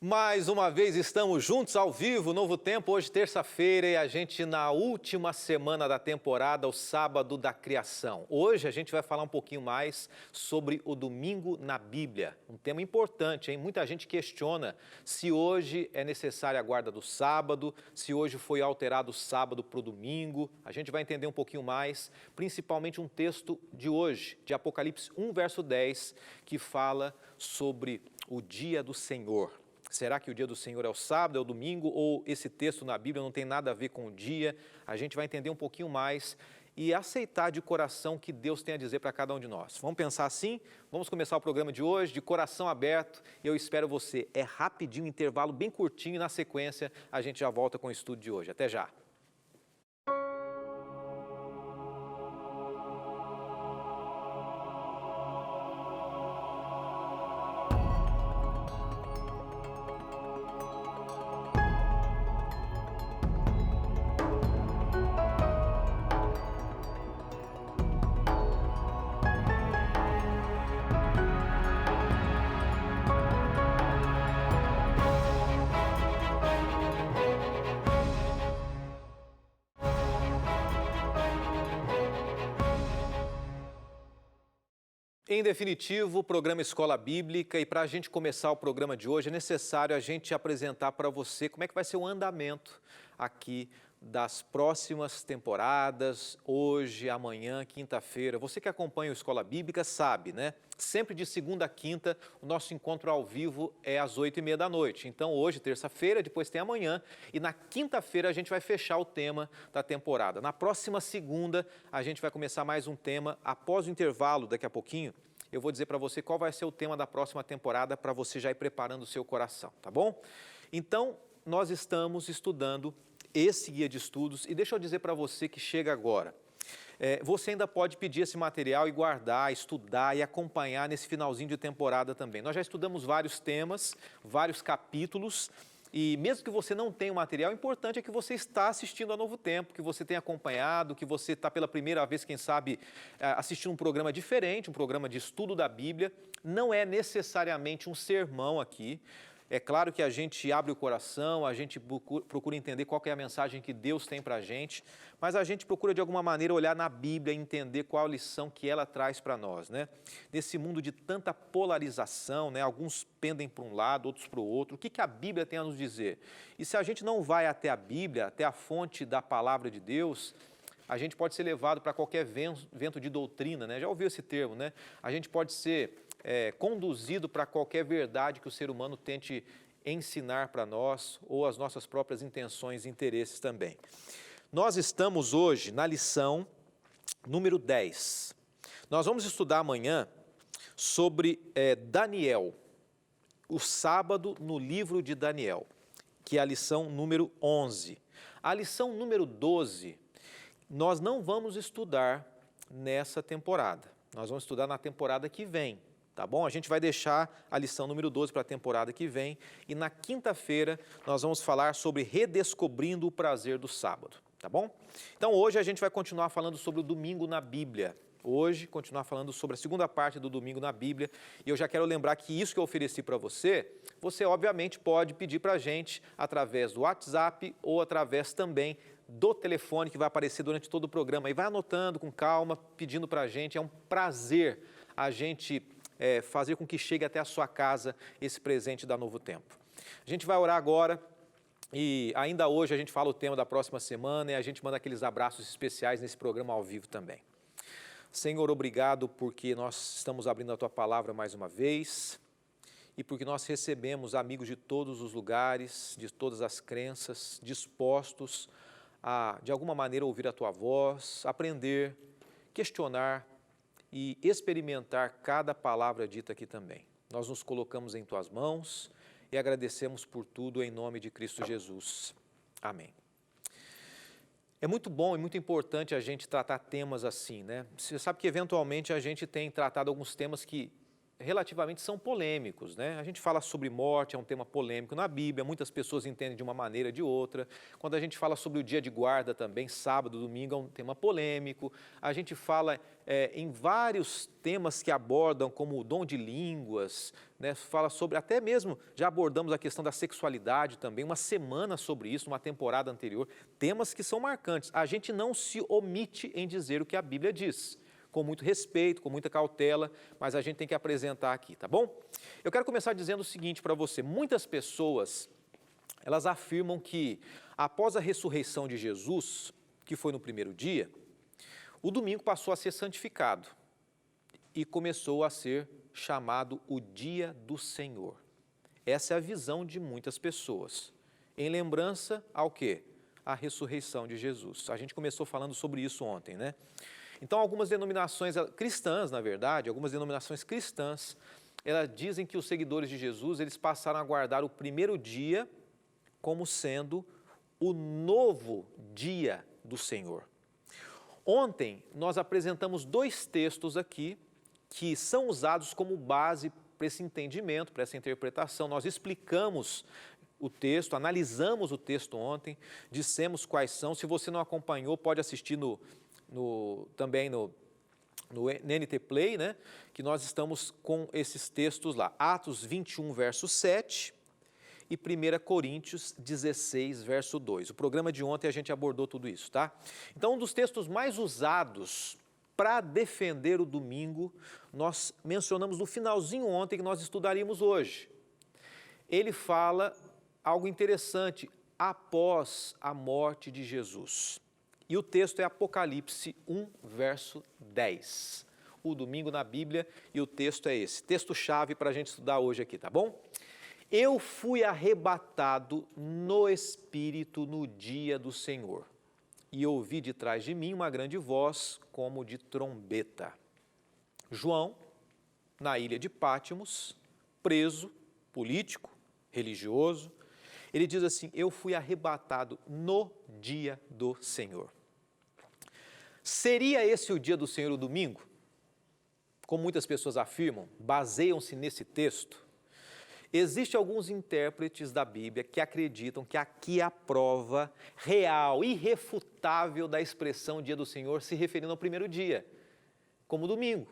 Mais uma vez estamos juntos ao vivo, Novo Tempo, hoje terça-feira e a gente na última semana da temporada, o sábado da criação. Hoje a gente vai falar um pouquinho mais sobre o domingo na Bíblia, um tema importante, hein? Muita gente questiona se hoje é necessária a guarda do sábado, se hoje foi alterado o sábado para o domingo. A gente vai entender um pouquinho mais, principalmente um texto de hoje, de Apocalipse 1, verso 10, que fala sobre o dia do Senhor. Será que o dia do Senhor é o sábado, é o domingo, ou esse texto na Bíblia não tem nada a ver com o dia? A gente vai entender um pouquinho mais e aceitar de coração o que Deus tem a dizer para cada um de nós. Vamos pensar assim? Vamos começar o programa de hoje, de coração aberto, e eu espero você. É rapidinho, intervalo bem curtinho, e na sequência a gente já volta com o estudo de hoje. Até já! Em definitivo, o programa Escola Bíblica, e para a gente começar o programa de hoje, é necessário a gente apresentar para você como é que vai ser o andamento aqui das próximas temporadas, hoje, amanhã, quinta-feira. Você que acompanha o Escola Bíblica sabe, né? Sempre de segunda a quinta, o nosso encontro ao vivo é às 8h30 da noite. Então, hoje, terça-feira, depois tem amanhã, e na quinta-feira a gente vai fechar o tema da temporada. Na próxima segunda, a gente vai começar mais um tema. Após o intervalo, daqui a pouquinho, eu vou dizer para você qual vai ser o tema da próxima temporada para você já ir preparando o seu coração, tá bom? Então, nós estamos estudando esse guia de estudos e deixa eu dizer para você que chega agora. Você ainda pode pedir esse material e guardar, estudar e acompanhar nesse finalzinho de temporada também. Nós já estudamos vários temas, vários capítulos. E mesmo que você não tenha o material, o importante é que você está assistindo a Novo Tempo, que você tenha acompanhado, que você está pela primeira vez, quem sabe, assistindo um programa diferente, um programa de estudo da Bíblia. Não é necessariamente um sermão aqui. É claro que a gente abre o coração, a gente procura entender qual que é a mensagem que Deus tem para a gente, mas a gente procura de alguma maneira olhar na Bíblia e entender qual a lição que ela traz para nós, né? Nesse mundo de tanta polarização, né? Alguns pendem para um lado, outros para o outro. O que a Bíblia tem a nos dizer? E se a gente não vai até a Bíblia, até a fonte da palavra de Deus, a gente pode ser levado para qualquer vento de doutrina, né? Já ouviu esse termo, né? A gente pode ser conduzido para qualquer verdade que o ser humano tente ensinar para nós ou as nossas próprias intenções e interesses também. Nós estamos hoje na lição número 10. Nós vamos estudar amanhã sobre Daniel, o sábado no livro de Daniel, que é a lição número 11. A lição número 12, nós não vamos estudar nessa temporada, nós vamos estudar na temporada que vem. Tá bom? A gente vai deixar a lição número 12 para a temporada que vem e na quinta-feira nós vamos falar sobre redescobrindo o prazer do sábado, tá bom? Então hoje a gente vai continuar falando sobre o domingo na Bíblia. Hoje, continuar falando sobre a segunda parte do domingo na Bíblia. E eu já quero lembrar que isso que eu ofereci para você, você obviamente pode pedir para a gente através do WhatsApp ou através também do telefone que vai aparecer durante todo o programa. E vai anotando com calma, pedindo para a gente. É um prazer a gente fazer com que chegue até a sua casa esse presente da Novo Tempo. A gente vai orar agora e ainda hoje a gente fala o tema da próxima semana e a gente manda aqueles abraços especiais nesse programa ao vivo também. Senhor, obrigado porque nós estamos abrindo a Tua Palavra mais uma vez e porque nós recebemos amigos de todos os lugares, de todas as crenças, dispostos a, de alguma maneira, ouvir a Tua voz, aprender, questionar e experimentar cada palavra dita aqui também. Nós nos colocamos em Tuas mãos e agradecemos por tudo em nome de Cristo Jesus. Amém. É muito bom e muito importante a gente tratar temas assim, né? Você sabe que eventualmente a gente tem tratado alguns temas que relativamente são polêmicos, né? A gente fala sobre morte, é um tema polêmico na Bíblia, muitas pessoas entendem de uma maneira ou de outra. Quando a gente fala sobre o dia de guarda também, sábado, domingo, é um tema polêmico. A gente fala em vários temas que abordam, como o dom de línguas, né? Fala sobre, até mesmo, já abordamos a questão da sexualidade também, uma semana sobre isso, uma temporada anterior, temas que são marcantes. A gente não se omite em dizer o que a Bíblia diz, com muito respeito, com muita cautela, mas a gente tem que apresentar aqui, tá bom? Eu quero começar dizendo o seguinte para você: muitas pessoas, elas afirmam que após a ressurreição de Jesus, que foi no primeiro dia, o domingo passou a ser santificado e começou a ser chamado o dia do Senhor. Essa é a visão de muitas pessoas, em lembrança ao quê? A ressurreição de Jesus. A gente começou falando sobre isso ontem, né? Então, algumas denominações cristãs, na verdade, algumas denominações cristãs, elas dizem que os seguidores de Jesus, eles passaram a guardar o primeiro dia como sendo o novo dia do Senhor. Ontem, nós apresentamos 2 textos aqui que são usados como base para esse entendimento, para essa interpretação. Nós explicamos o texto, analisamos o texto ontem, dissemos quais são. Se você não acompanhou, pode assistir também no NT Play, né? Que nós estamos com esses textos lá. Atos 21, verso 7 e 1 Coríntios 16, verso 2. O programa de ontem a gente abordou tudo isso, tá? Então, um dos textos mais usados para defender o domingo, nós mencionamos no finalzinho ontem que nós estudaríamos hoje. Ele fala algo interessante, após a morte de Jesus. E o texto é Apocalipse 1, verso 10. O domingo na Bíblia e o texto é esse. Texto-chave para a gente estudar hoje aqui, tá bom? Eu fui arrebatado no Espírito no dia do Senhor, e ouvi de trás de mim uma grande voz como de trombeta. João, na ilha de Pátimos, preso, político, religioso, ele diz assim: eu fui arrebatado no dia do Senhor. Seria esse o dia do Senhor, o domingo? Como muitas pessoas afirmam, baseiam-se nesse texto. Existem alguns intérpretes da Bíblia que acreditam que aqui é a prova real, irrefutável da expressão dia do Senhor se referindo ao primeiro dia, como domingo.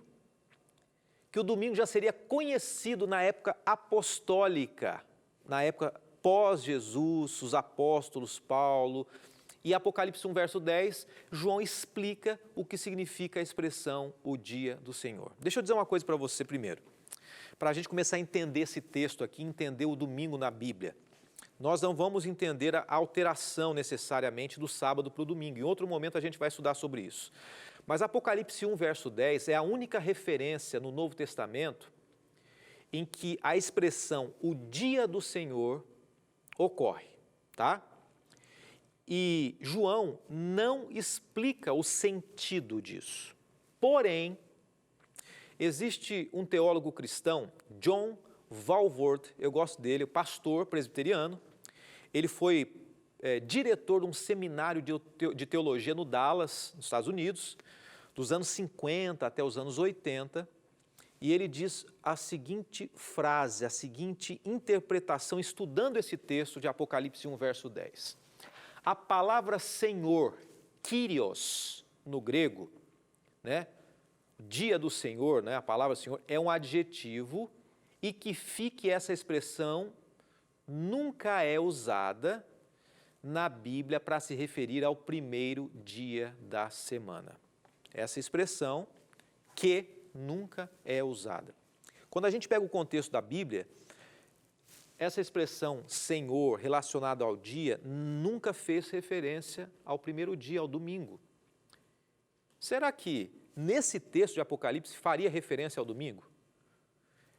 Que o domingo já seria conhecido na época apostólica, na época pós-Jesus, os apóstolos, Paulo. E Apocalipse 1, verso 10, João explica o que significa a expressão o dia do Senhor. Deixa eu dizer uma coisa para você primeiro, para a gente começar a entender esse texto aqui, entender o domingo na Bíblia. Nós não vamos entender a alteração necessariamente do sábado para o domingo. Em outro momento a gente vai estudar sobre isso. Mas Apocalipse 1, verso 10 é a única referência no Novo Testamento em que a expressão o dia do Senhor ocorre, tá? E João não explica o sentido disso. Porém, existe um teólogo cristão, John Walvoord, eu gosto dele, pastor presbiteriano. Ele foi diretor de um seminário de teologia no Dallas, nos Estados Unidos, dos anos 50 até os anos 80. E ele diz a seguinte frase, a seguinte interpretação, estudando esse texto de Apocalipse 1, verso 10. A palavra Senhor, Kyrios, no grego, né? Dia do Senhor, né? A palavra Senhor é um adjetivo e que fique essa expressão nunca é usada na Bíblia para se referir ao primeiro dia da semana. Essa expressão que nunca é usada. Quando a gente pega o contexto da Bíblia, essa expressão Senhor relacionada ao dia nunca fez referência ao primeiro dia, ao domingo. Será que nesse texto de Apocalipse faria referência ao domingo?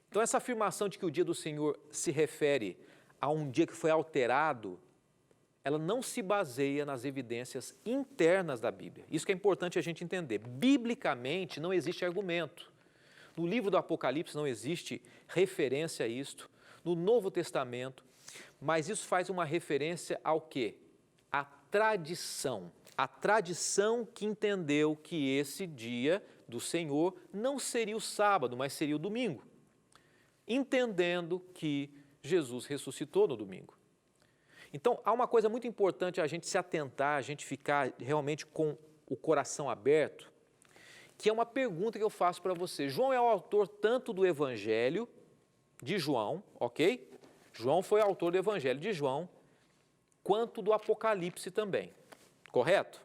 Então essa afirmação de que o dia do Senhor se refere a um dia que foi alterado, ela não se baseia nas evidências internas da Bíblia. Isso que é importante a gente entender. Biblicamente não existe argumento. No livro do Apocalipse não existe referência a isto. No Novo Testamento, mas isso faz uma referência ao quê? À tradição. A tradição que entendeu que esse dia do Senhor não seria o sábado, mas seria o domingo. entendendo que Jesus ressuscitou no domingo. Então, há uma coisa muito importante a gente se atentar, a gente ficar realmente com o coração aberto, que é uma pergunta que eu faço para você. João é o autor tanto do Evangelho de João, ok? João foi autor do Evangelho de João, quanto do Apocalipse também, correto?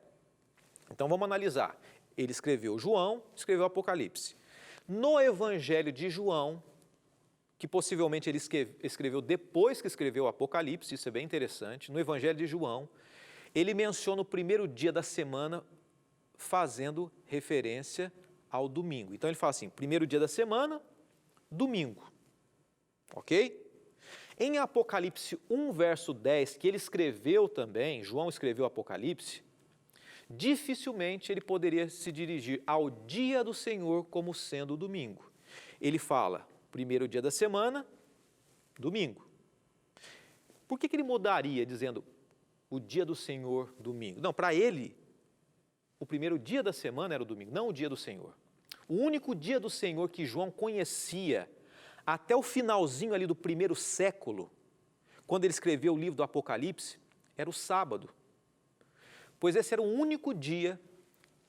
Então vamos analisar. Ele escreveu João, escreveu Apocalipse. No Evangelho de João, que possivelmente ele escreveu depois que escreveu o Apocalipse, isso é bem interessante, no Evangelho de João, ele menciona o primeiro dia da semana fazendo referência ao domingo. Então ele fala assim, primeiro dia da semana, domingo, ok? Em Apocalipse 1, verso 10, que ele escreveu também, João escreveu Apocalipse, dificilmente ele poderia se dirigir ao dia do Senhor como sendo o domingo. Ele fala, primeiro dia da semana, domingo. Por que ele mudaria dizendo o dia do Senhor, domingo? Não, para ele, o primeiro dia da semana era o domingo, não o dia do Senhor. O único dia do Senhor que João conhecia até o finalzinho ali do primeiro século, quando ele escreveu o livro do Apocalipse, era o sábado. Pois esse era o único dia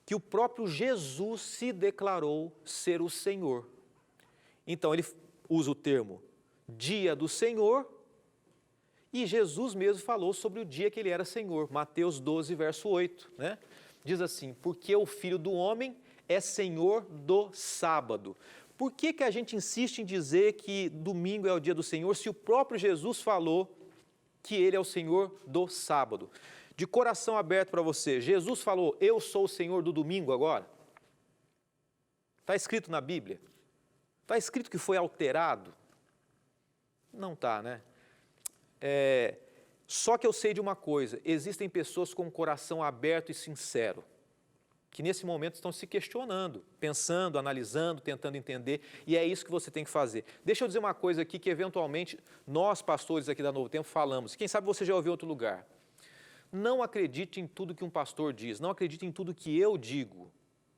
que o próprio Jesus se declarou ser o Senhor. Então ele usa o termo dia do Senhor e Jesus mesmo falou sobre o dia que ele era Senhor. Mateus 12, verso 8, né? Diz assim, porque o Filho do Homem é Senhor do sábado. Por que a gente insiste em dizer que domingo é o dia do Senhor, se o próprio Jesus falou que ele é o Senhor do sábado? De coração aberto para você, Jesus falou, eu sou o Senhor do domingo agora? Está escrito na Bíblia? Está escrito que foi alterado? Não está, né? Só que eu sei de uma coisa, existem pessoas com o coração aberto e sincero, que nesse momento estão se questionando, pensando, analisando, tentando entender, e é isso que você tem que fazer. Deixa eu dizer uma coisa aqui que eventualmente nós, pastores aqui da Novo Tempo, falamos, quem sabe você já ouviu em outro lugar. Não acredite em tudo que um pastor diz, não acredite em tudo que eu digo.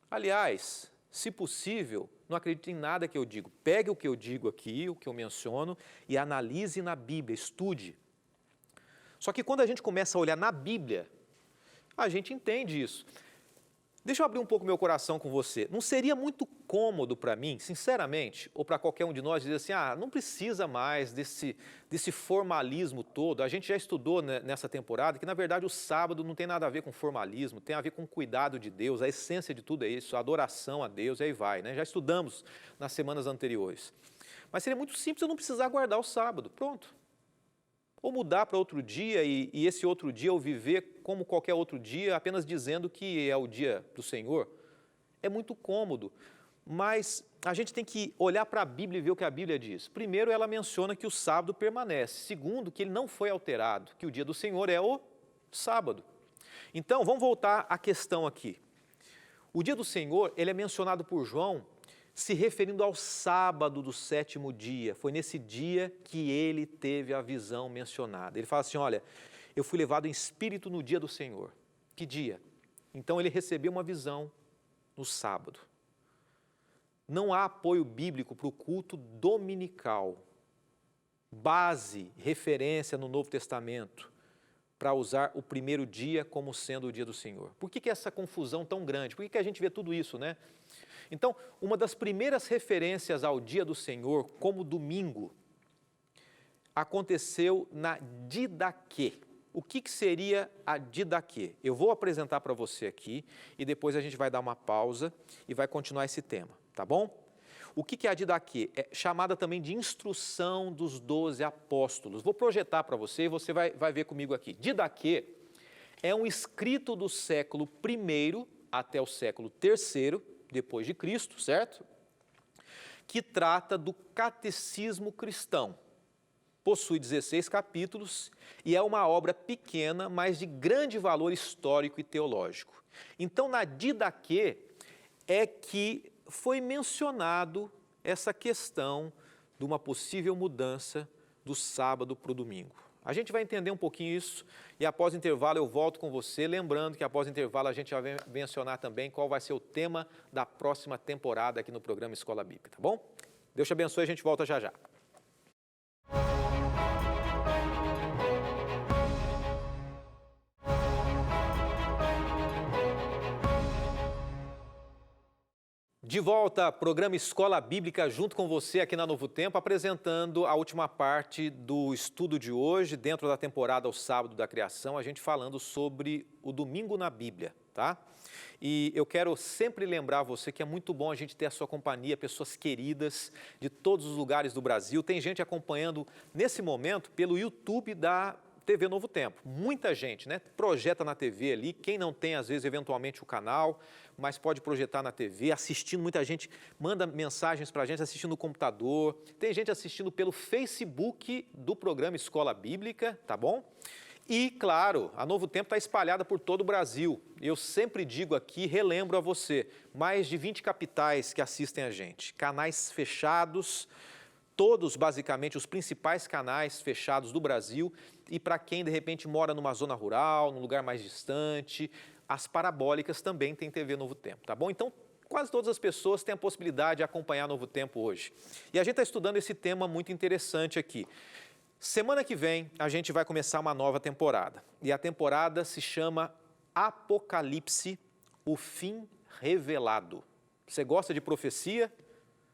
Aliás, se possível, não acredite em nada que eu digo. Pegue o que eu digo aqui, o que eu menciono, e analise na Bíblia, estude. Só que quando a gente começa a olhar na Bíblia, a gente entende isso. Deixa eu abrir um pouco meu coração com você. Não seria muito cômodo para mim, sinceramente, ou para qualquer um de nós, dizer assim, não precisa mais desse formalismo todo. A gente já estudou nessa temporada que, na verdade, o sábado não tem nada a ver com formalismo, tem a ver com cuidado de Deus, a essência de tudo é isso, a adoração a Deus, e aí vai, né? Já estudamos nas semanas anteriores. Mas seria muito simples eu não precisar guardar o sábado, pronto. Ou mudar para outro dia e esse outro dia eu viver como qualquer outro dia, apenas dizendo que é o dia do Senhor. É muito cômodo, mas a gente tem que olhar para a Bíblia e ver o que a Bíblia diz. Primeiro, ela menciona que o sábado permanece. Segundo, que ele não foi alterado, que o dia do Senhor é o sábado. Então, vamos voltar à questão aqui. O dia do Senhor, ele é mencionado por João se referindo ao sábado do sétimo dia. Foi nesse dia que ele teve a visão mencionada. Ele fala assim, olha, eu fui levado em espírito no dia do Senhor. Que dia? Então ele recebeu uma visão no sábado. Não há apoio bíblico para o culto dominical. Base, referência no Novo Testamento para usar o primeiro dia como sendo o dia do Senhor. Por que essa confusão tão grande? Por que a gente vê tudo isso, né? Então, uma das primeiras referências ao dia do Senhor, como domingo, aconteceu na Didaquê. O que seria a Didaquê? Eu vou apresentar para você aqui e depois a gente vai dar uma pausa e vai continuar esse tema, tá bom? O que é a Didaquê? É chamada também de instrução dos 12 apóstolos. Vou projetar para você e você vai ver comigo aqui. Didaquê é um escrito do século I até o século III, depois de Cristo, certo? Que trata do catecismo cristão. Possui 16 capítulos e é uma obra pequena, mas de grande valor histórico e teológico. Então, na Didaquê é que foi mencionado essa questão de uma possível mudança do sábado para o domingo. A gente vai entender um pouquinho isso e após o intervalo eu volto com você, lembrando que após o intervalo a gente vai mencionar também qual vai ser o tema da próxima temporada aqui no programa Escola Bíblica, tá bom? Deus te abençoe, a gente volta já já. De volta, programa Escola Bíblica junto com você aqui na Novo Tempo, apresentando a última parte do estudo de hoje, dentro da temporada ao Sábado da Criação, a gente falando sobre o domingo na Bíblia, tá? E eu quero sempre lembrar você que é muito bom a gente ter a sua companhia, pessoas queridas de todos os lugares do Brasil. Tem gente acompanhando nesse momento pelo YouTube da TV Novo Tempo. Muita gente, né? Projeta na TV ali, quem não tem, às vezes, eventualmente o canal, mas pode projetar na TV, assistindo, muita gente manda mensagens para a gente assistindo no computador. Tem gente assistindo pelo Facebook do programa Escola Bíblica, tá bom? E, claro, a Novo Tempo está espalhada por todo o Brasil. Eu sempre digo aqui, relembro a você, mais de 20 capitais que assistem a gente. Canais fechados, todos basicamente os principais canais fechados do Brasil. E para quem de repente mora numa zona rural, num lugar mais distante, as parabólicas também têm TV Novo Tempo, tá bom? Então, quase todas as pessoas têm a possibilidade de acompanhar Novo Tempo hoje. E a gente está estudando esse tema muito interessante aqui. Semana que vem, a gente vai começar uma nova temporada. E a temporada se chama Apocalipse, o fim revelado. Você gosta de profecia?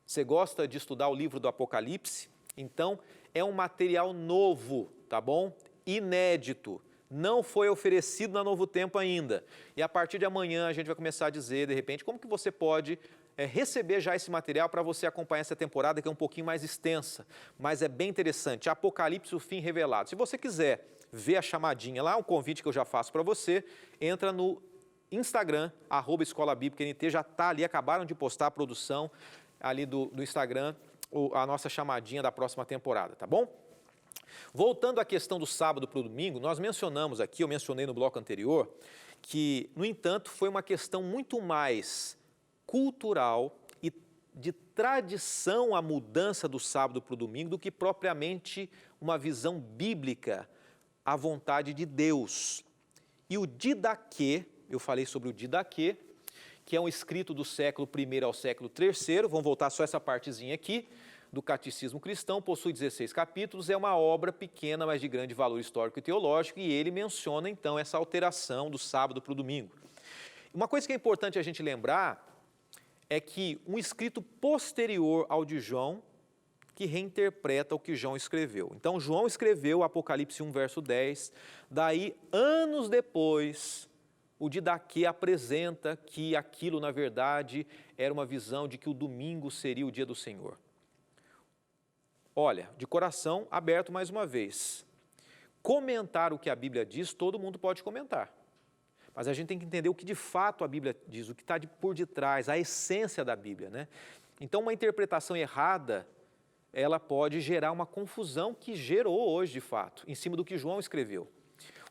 Você gosta de estudar o livro do Apocalipse? Então, é um material novo, tá bom? Inédito. Não foi oferecido na Novo Tempo ainda. E a partir de amanhã, a gente vai começar a dizer, de repente, como que você pode receber já esse material para você acompanhar essa temporada que é um pouquinho mais extensa, mas é bem interessante. Apocalipse, o fim revelado. Se você quiser ver a chamadinha lá, um convite que eu já faço para você, entra no Instagram, @Escola Bíblica NT, já está ali, acabaram de postar a produção ali do Instagram, a nossa chamadinha da próxima temporada, tá bom? Voltando à questão do sábado para o domingo, nós mencionamos aqui, eu mencionei no bloco anterior, que, no entanto, foi uma questão muito mais cultural e de tradição a mudança do sábado para o domingo do que propriamente uma visão bíblica à vontade de Deus. E o Didaquê, eu falei sobre o Didaquê, que é um escrito do século I ao século III, vamos voltar só essa partezinha aqui, do Catecismo Cristão, possui 16 capítulos, é uma obra pequena, mas de grande valor histórico e teológico, e ele menciona, então, essa alteração do sábado para o domingo. Uma coisa que é importante a gente lembrar é que um escrito posterior ao de João, que reinterpreta o que João escreveu. Então, João escreveu Apocalipse 1, verso 10, daí, anos depois, o Didaquê apresenta que aquilo, na verdade, era uma visão de que o domingo seria o dia do Senhor. Olha, de coração aberto mais uma vez, comentar o que a Bíblia diz, todo mundo pode comentar. Mas a gente tem que entender o que de fato a Bíblia diz, o que está por detrás, a essência da Bíblia, né? Então, uma interpretação errada, ela pode gerar uma confusão que gerou hoje, de fato, em cima do que João escreveu.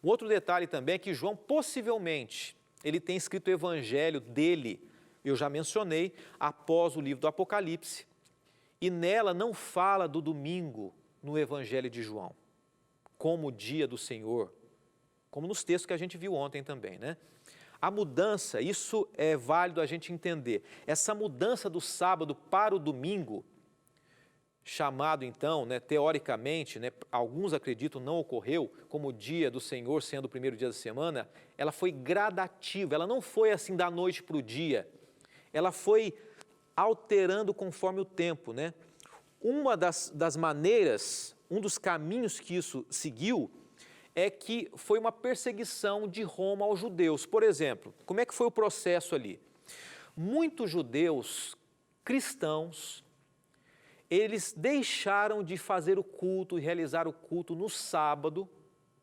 Um outro detalhe também é que João, possivelmente, ele tem escrito o evangelho dele, eu já mencionei, após o livro do Apocalipse, e nela não fala do domingo no evangelho de João, como o dia do Senhor, como nos textos que a gente viu ontem também, né? A mudança, isso é válido a gente entender, essa mudança do sábado para o domingo, chamado então, né, teoricamente, né, alguns acreditam não ocorreu, como o dia do Senhor sendo o primeiro dia da semana, ela foi gradativa, ela não foi assim da noite para o dia, ela foi alterando conforme o tempo, né? Uma das maneiras, um dos caminhos que isso seguiu, é que foi uma perseguição de Roma aos judeus. Por exemplo, como é que foi o processo ali? Muitos judeus cristãos, eles deixaram de fazer o culto e realizar o culto no sábado.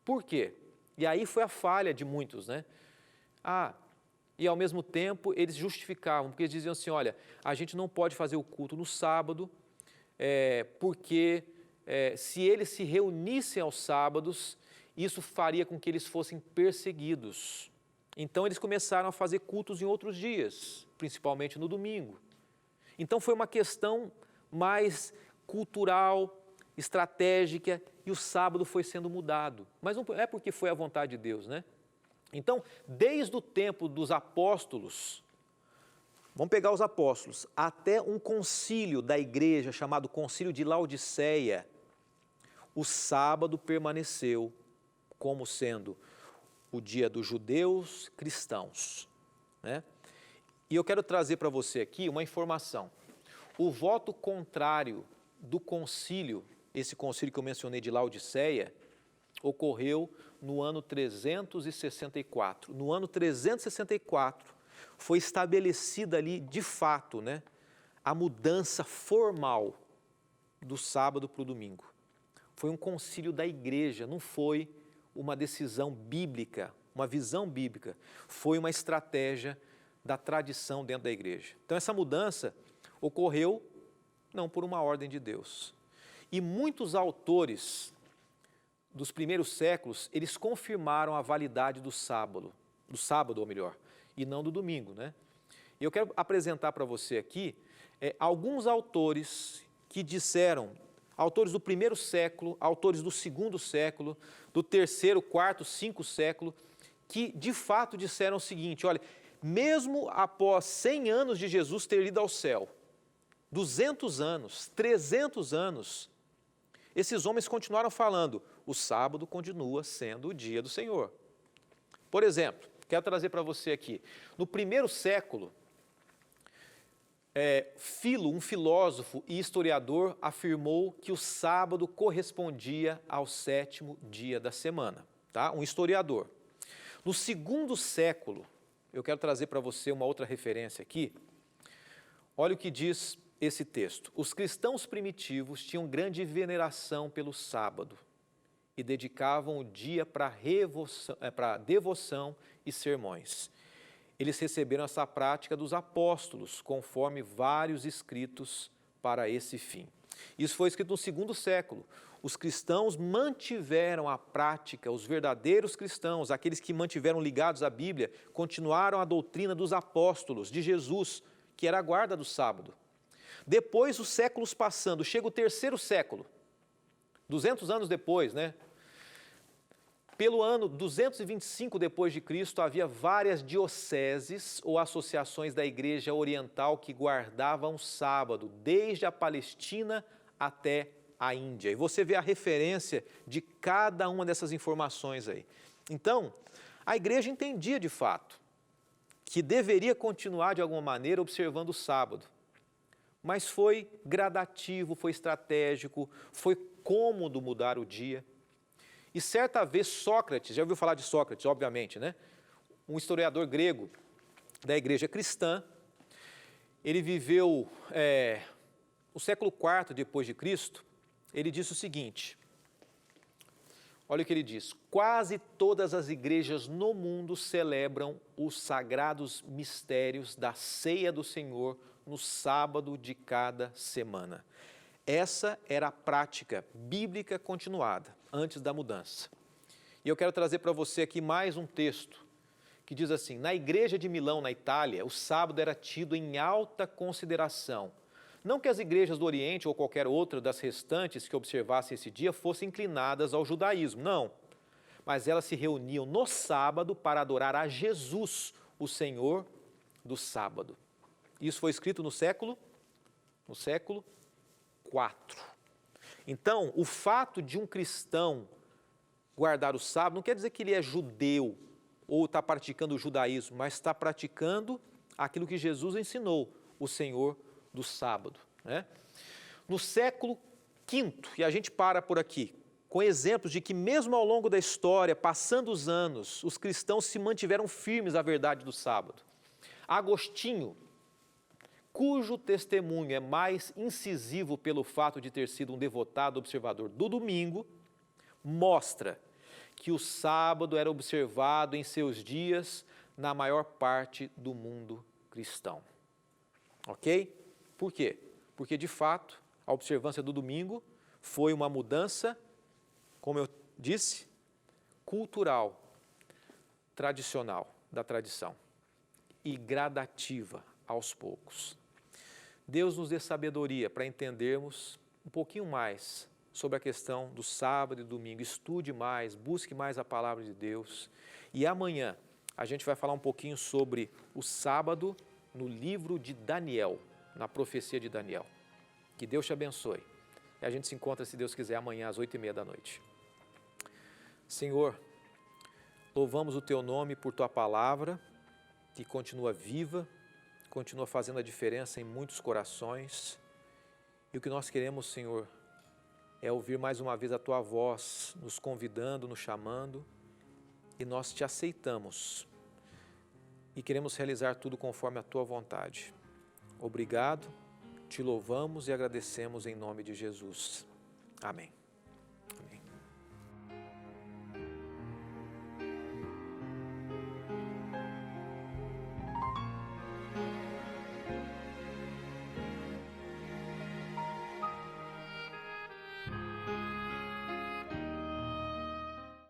Por quê? E aí foi a falha de muitos, né? E ao mesmo tempo eles justificavam, porque eles diziam assim, olha, a gente não pode fazer o culto no sábado, porque se eles se reunissem aos sábados, isso faria com que eles fossem perseguidos. Então eles começaram a fazer cultos em outros dias, principalmente no domingo. Então foi uma questão mais cultural, estratégica, e o sábado foi sendo mudado. Mas não é porque foi a vontade de Deus, né? Então, desde o tempo dos apóstolos, vamos pegar os apóstolos, até um concílio da igreja chamado Concílio de Laodiceia, o sábado permaneceu como sendo o dia dos judeus cristãos, né? E eu quero trazer para você aqui uma informação. O voto contrário do concílio, esse concílio que eu mencionei de Laodiceia, ocorreu no ano 364. No ano 364, foi estabelecida ali, de fato, né, a mudança formal do sábado para o domingo. Foi um concílio da igreja, não foi uma decisão bíblica, uma visão bíblica. Foi uma estratégia da tradição dentro da igreja. Então, essa mudança ocorreu não por uma ordem de Deus. E muitos autores dos primeiros séculos, eles confirmaram a validade do sábado ou melhor, e não do domingo, né? E eu quero apresentar para você aqui alguns autores que disseram, autores do primeiro século, autores do segundo século, do terceiro, quarto, quinto século, que de fato disseram o seguinte: olha, mesmo após 100 anos de Jesus ter ido ao céu, 200 anos, 300 anos, esses homens continuaram falando, o sábado continua sendo o dia do Senhor. Por exemplo, quero trazer para você aqui, no primeiro século, Filo, um filósofo e historiador, afirmou que o sábado correspondia ao 7º dia da semana, tá? Um historiador. No segundo século, eu quero trazer para você uma outra referência aqui, olha o que diz esse texto. Os cristãos primitivos tinham grande veneração pelo sábado e dedicavam o dia para devoção e sermões. Eles receberam essa prática dos apóstolos, conforme vários escritos para esse fim. Isso foi escrito no segundo século. Os cristãos mantiveram a prática, os verdadeiros cristãos, aqueles que mantiveram ligados à Bíblia, continuaram a doutrina dos apóstolos, de Jesus, que era a guarda do sábado. Depois, os séculos passando, chega o terceiro século, 200 anos depois, né? Pelo ano 225 depois de Cristo, havia várias dioceses ou associações da Igreja Oriental que guardavam o sábado, desde a Palestina até a Índia. E você vê a referência de cada uma dessas informações aí. Então, a igreja entendia de fato que deveria continuar de alguma maneira observando o sábado. Mas foi gradativo, foi estratégico, foi cômodo mudar o dia. E certa vez Sócrates, já ouviu falar de Sócrates, obviamente, né? Um historiador grego da igreja cristã, ele viveu o século IV depois de Cristo, ele disse o seguinte, olha o que ele diz, quase todas as igrejas no mundo celebram os sagrados mistérios da ceia do Senhor no sábado de cada semana. Essa era a prática bíblica continuada, antes da mudança. E eu quero trazer para você aqui mais um texto, que diz assim, na igreja de Milão, na Itália, o sábado era tido em alta consideração. Não que as igrejas do Oriente ou qualquer outra das restantes que observassem esse dia fossem inclinadas ao judaísmo, não. Mas elas se reuniam no sábado para adorar a Jesus, o Senhor do sábado. Isso foi escrito no século IV. Então, o fato de um cristão guardar o sábado não quer dizer que ele é judeu ou está praticando o judaísmo, mas está praticando aquilo que Jesus ensinou, o Senhor do sábado, né? No século V, e a gente para por aqui, com exemplos de que mesmo ao longo da história, passando os anos, os cristãos se mantiveram firmes à verdade do sábado. Agostinho, cujo testemunho é mais incisivo pelo fato de ter sido um devotado observador do domingo, mostra que o sábado era observado em seus dias na maior parte do mundo cristão. Ok? Por quê? Porque, de fato, a observância do domingo foi uma mudança, como eu disse, cultural, tradicional, da tradição, e gradativa aos poucos. Deus nos dê sabedoria para entendermos um pouquinho mais sobre a questão do sábado e domingo. Estude mais, busque mais a palavra de Deus. E amanhã a gente vai falar um pouquinho sobre o sábado no livro de Daniel, na profecia de Daniel. Que Deus te abençoe. E a gente se encontra, se Deus quiser, amanhã às 8h30 da noite. Senhor, louvamos o Teu nome por Tua palavra, que continua viva, continua fazendo a diferença em muitos corações. E o que nós queremos, Senhor, é ouvir mais uma vez a Tua voz, nos convidando, nos chamando, e nós Te aceitamos e queremos realizar tudo conforme a Tua vontade. Obrigado, Te louvamos e agradecemos em nome de Jesus. Amém.